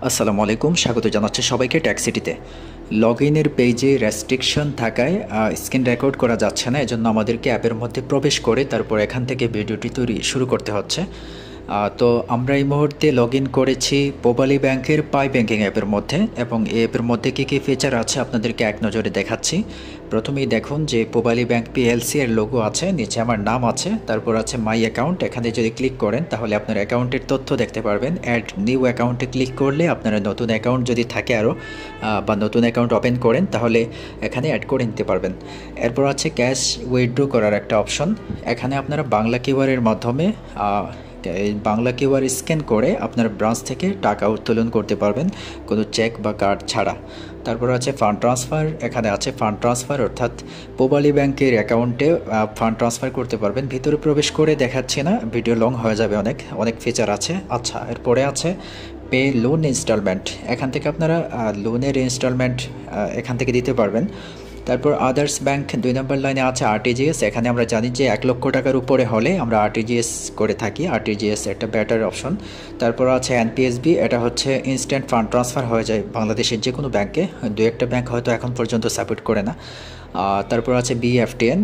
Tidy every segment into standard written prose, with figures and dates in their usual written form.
আসসালামু আলাইকুম, স্বাগত জানাচ্ছি সবাইকে ট্যাক্সিটিতে। লগ ইনের পেজে রেস্ট্রিকশন থাকায় স্ক্রিন রেকর্ড করা যাচ্ছে না, এজন্য আমাদেরকে অ্যাপের মধ্যে প্রবেশ করে তারপর এখান থেকে ভিডিওটি শুরু করতে হচ্ছে। তো আমরা এই মুহূর্তে লগ ইন করেছি পূবালী ব্যাংকের পাই ব্যাংকিং অ্যাপের মধ্যে, এবং এই অ্যাপের মধ্যে কী কী ফিচার আছে আপনাদেরকে এক নজরে দেখাচ্ছি। প্রথমেই দেখুন যে পূবালী ব্যাংক পিএলসি এর লোগো আছে, নিচে আমার নাম আছে, তারপর আছে মাই অ্যাকাউন্ট। এখানে যদি ক্লিক করেন তাহলে আপনার অ্যাকাউন্টের তথ্য দেখতে পারবেন। অ্যাড নিউ অ্যাকাউন্টে ক্লিক করলে আপনারা নতুন অ্যাকাউন্ট যদি থাকে আরও বা নতুন অ্যাকাউন্ট ওপেন করেন তাহলে এখানে অ্যাড করে নিতে পারবেন। এরপর আছে ক্যাশ উইথড্র করার একটা অপশন। এখানে আপনারা বাংলা কিউআরের মাধ্যমে এই বাংলা কিউআর স্ক্যান করে আপনার ব্রাঞ্চ থেকে টাকা উত্তোলন করতে পারবেন কোনো চেক বা কার্ড ছাড়া। তারপর আছে ফান্ড ট্রান্সফার। এখানে আছে ফান্ড ট্রান্সফার, অর্থাৎ পূবালী ব্যাংকের অ্যাকাউন্টে ফান্ড ট্রান্সফার করতে পারবেন। ভিতরে প্রবেশ করে দেখাচ্ছি না, ভিডিও লং হয়ে যাবে, অনেক ফিচার আছে। আচ্ছা, এরপরে আছে পে লোন ইনস্টলমেন্ট। এখান থেকে আপনারা লোনের ইনস্টলমেন্ট এখান থেকে দিতে পারবেন। তারপর আদার্স ব্যাংক 2 নম্বর লাইনে আছে আরটিজিএস। এখানে আমরা জানি যে 1 লক্ষ টাকার উপরে হলে আমরা আরটিজিএস করে থাকি। আরটিজিএস একটা বেটার অপশন। তারপর আছে এনপিএসবি, এটা হচ্ছে ইনস্ট্যান্ট ফান্ড ট্রান্সফার হয়ে যায় বাংলাদেশের যে কোনো ব্যাংকে। 2-1টা ব্যাংক হয়তো এখন পর্যন্ত সাপোর্ট করে না। তারপর আছে বিএফটিএন,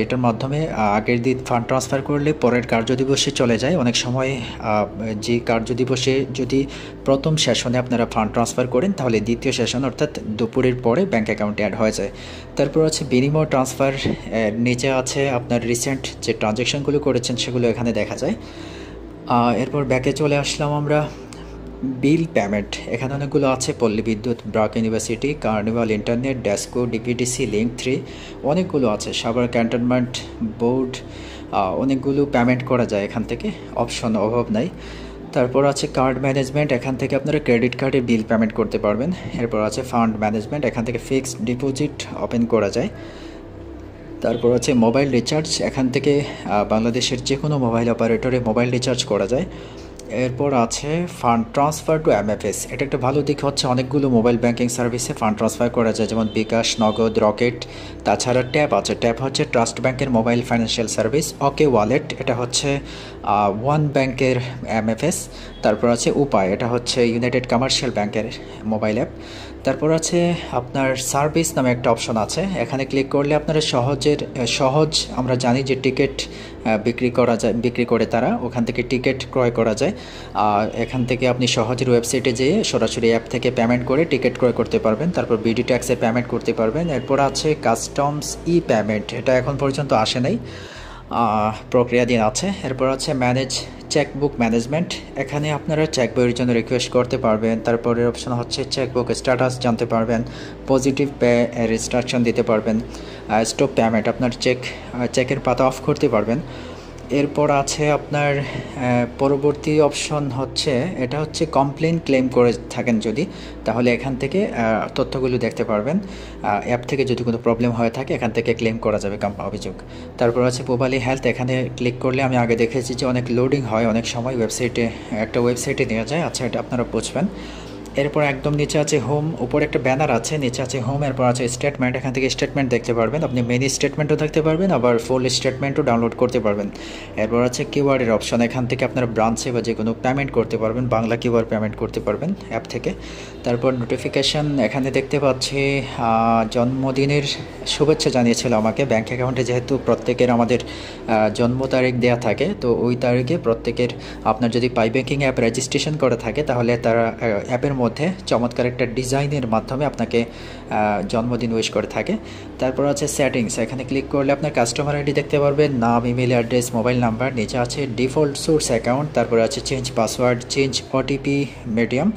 এটার মাধ্যমে আগের দিন ফান্ড ট্রান্সফার করলে পরের কার্যদিবসে চলে যায়। অনেক সময় যে কার্যদিবসে যদি প্রথম সেশনে আপনারা ফান্ড ট্রান্সফার করেন তাহলে দ্বিতীয় সেশন অর্থাৎ দুপুরের পরে ব্যাংক অ্যাকাউন্টে অ্যাড হয়ে যায়। তারপর আছে বিনিময় ট্রান্সফার, নিচে আছে আপনার রিসেন্ট যে ট্রানজ্যাকশনগুলো করেছেন সেগুলো এখানে দেখা যায়। এরপর ব্যাকে চলে আসলাম আমরা। বিল পেমেন্ট, এখানে অনেকগুলো আছে, পল্লী বিদ্যুৎ, BRAC university, carnival internet, DESCO, DPDC, link 3, অনেকগুলো আছে, সাভার ক্যান্টনমেন্ট বোর্ড, অনেকগুলো পেমেন্ট করা যায় এখান থেকে, অপশন অভাব নাই। তারপর আছে কার্ড ম্যানেজমেন্ট, এখান থেকে আপনারা ক্রেডিট কার্ডে বিল পেমেন্ট করতে পারবেন। এরপর আছে ফান্ড ম্যানেজমেন্ট, এখান থেকে ফিক্সড ডিপোজিট ওপেন করা যায়। তারপর আছে মোবাইল রিচার্জ, এখান থেকে বাংলাদেশের যে কোনো মোবাইল অপারেটরে মোবাইল রিচার্জ করা যায়। এরপর আছে ফান্ড ট্রান্সফার টু এমএফএস, এটা একটা ভালো দিক হচ্ছে অনেকগুলো মোবাইল ব্যাংকিং সার্ভিসে ফান্ড ট্রান্সফার করা যায়, যেমন বিকাশ, নগদ, রকেট। তাছাড়া ট্যাপ আছে, ট্যাপ হচ্ছে ট্রাস্ট ব্যাংকের মোবাইল ফাইন্যান্সিয়াল সার্ভিস। ওকে ওয়ালেট, এটা হচ্ছে ওয়ান ব্যাংকের এমএফএস। তারপর আছে উপায়, এটা হচ্ছে ইউনাইটেড কমার্শিয়াল ব্যাংকের মোবাইল অ্যাপ। তারপর আছে আপনার সার্ভিস নামে একটা অপশন আছে, এখানে ক্লিক করলে আপনারা সহজ আমরা জানি যে টিকিট বিক্রি করে তারা, ওখান থেকে টিকিট ক্রয় করা যায়। এখান থেকে আপনি সহজের ওয়েবসাইটে যেয়ে সরাসরি অ্যাপ থেকে পেমেন্ট করে টিকিট ক্রয় করতে পারবেন। তারপর বিডি ট্যাক্সে পেমেন্ট করতে পারবেন। এরপর আছে কাস্টমস ই পেমেন্ট, এটা এখন পর্যন্ত আসে নাই, প্রক্রিয়াধীন আছে। এরপর আছে ম্যানেজ চেকবুক ম্যানেজমেন্ট, এখানে আপনারা চেকবইয়ের জন্য রিকোয়েস্ট করতে পারবেন। তারপরের অপশন হচ্ছে চেকবুক স্ট্যাটাস জানতে পারবেন, পজিটিভ পে রেজিস্ট্রাকশন দিতে পারবেন, স্টপ পেমেন্ট, আপনার চেকের পাতা অফ করতে পারবেন। এরপর আছে আপনার পরবর্তী অপশন হচ্ছে, এটা হচ্ছে কমপ্লেন ক্লেম করে থাকেন যদি, তাহলে এখান থেকে তথ্যগুলো দেখতে পারবেন। অ্যাপ থেকে যদি কোনো প্রবলেম হয়ে থাকে এখান থেকে ক্লেম করা যাবে অভিযোগ। তারপর আছে পূবালী হেলথ, এখানে ক্লিক করলে আমি আগে দেখেছি যে অনেক লোডিং হয়, অনেক সময় একটা ওয়েবসাইটে নেওয়া যায়। আচ্ছা, এটা আপনারা বুঝবেন। এরপর একদম নিচে আছে হোম, উপরে একটা ব্যানার আছে, নিচে আছে হোম, এরপর আছে স্টেটমেন্ট, এখান থেকে স্টেটমেন্ট দেখতে পারবেন। আপনি মিনি স্টেটমেন্টও দেখতে পারবেন, আবার ফুল স্টেটমেন্টও ডাউনলোড করতে পারবেন। এরপর আছে কিউআরের অপশন, এখান থেকে আপনারা ব্রাঞ্চে বা যে কোনো পেমেন্ট করতে পারবেন, বাংলা কিউআর পেমেন্ট করতে পারবেন অ্যাপ থেকে। তারপর নোটিফিকেশান, এখানে দেখতে পাচ্ছি জন্মদিনের শুভেচ্ছা জানিয়েছিল আমাকে ব্যাঙ্ক অ্যাকাউন্টে, যেহেতু প্রত্যেকের আমাদের জন্ম তারিখ দেওয়া থাকে, তো ওই তারিখে প্রত্যেকের আপনার যদি পাই ব্যাংকিং অ্যাপ রেজিস্ট্রেশন করা থাকে তাহলে তারা অ্যাপের মধ্যে চমৎকার একটা ডিজাইনের মাধ্যমে আপনাকে জন্মদিন উইশ করে থাকে। তারপর আছে সেটিংস, এখানে ক্লিক করলে আপনার কাস্টমার আইডি দেখতে পারবেন, নাম, ইমেল অ্যাড্রেস, মোবাইল নাম্বার। নিচে আছে ডিফল্ট সোর্স অ্যাকাউন্ট, তারপর আছে change password, change OTP medium,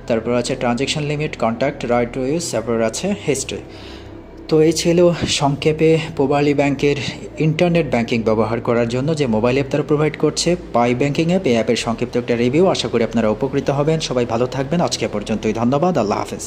তারপর আছে transaction limit, contact, right to use, তারপর আছে হিস্ট্রি। তো এই ছিল সংক্ষেপে পূবালী ব্যাংকের ইন্টারনেট ব্যাংকিং ব্যবহার করার জন্য যে মোবাইল অ্যাপ তারা প্রোভাইড করছে, পাই ব্যাংকিং অ্যাপ। এই অ্যাপের সংক্ষিপ্ত একটা রিভিউ, আশা করি আপনারা উপকৃত হবেন। সবাই ভালো থাকবেন, আজকে পর্যন্তই, ধন্যবাদ, আল্লাহ হাফেজ।